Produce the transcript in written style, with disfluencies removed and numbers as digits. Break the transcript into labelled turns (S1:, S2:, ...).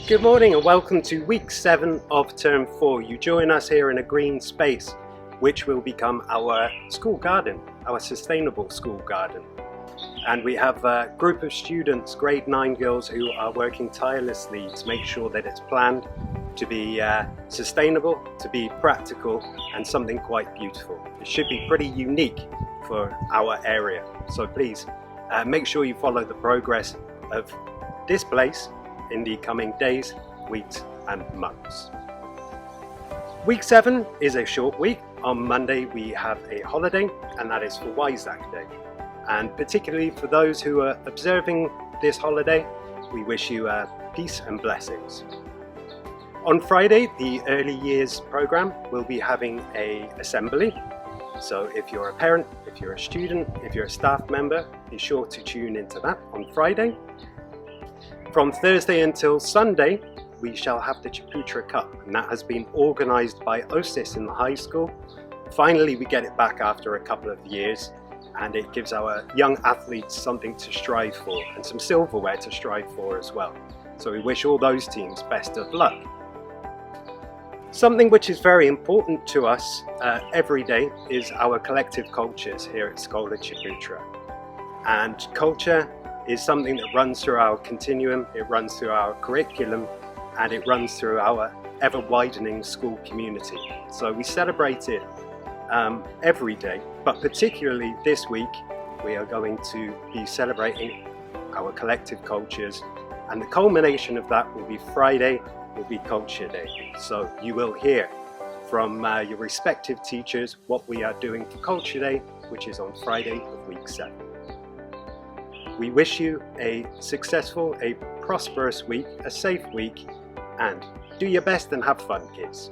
S1: Good morning and welcome to week 7 of term 4. You join us here in a green space which will become our school garden, our sustainable school garden. And we have a group of students, grade 9 girls, who are working tirelessly to make sure that it's planned to be sustainable, to be practical and something quite beautiful. It should be pretty unique for our area. So please make sure you follow the progress of this place in the coming days, weeks and months. Week 7 is a short week. On Monday we have a holiday, and that is for Vesak Day. And particularly for those who are observing this holiday, we wish you peace and blessings. On Friday, the early years program will be having an assembly. So if you're a parent, if you're a student, if you're a staff member, be sure to tune into that on Friday. From Thursday until Sunday, we shall have the Ciputra Cup, and that has been organised by OSIS in the high school. Finally, we get it back after a couple of years, and it gives our young athletes something to strive for and some silverware to strive for as well. So we wish all those teams best of luck. Something which is very important to us every day is our collective cultures here at Sekolah Ciputra. And culture is something that runs through our continuum, it runs through our curriculum, and it runs through our ever-widening school community. So we celebrate it every day, but particularly this week we are going to be celebrating our collective cultures, and the culmination of that will be Friday, will be Culture Day. So you will hear from your respective teachers what we are doing for Culture Day, which is on Friday of week 7. We wish you a successful, a prosperous week, a safe week, and do your best and have fun, kids.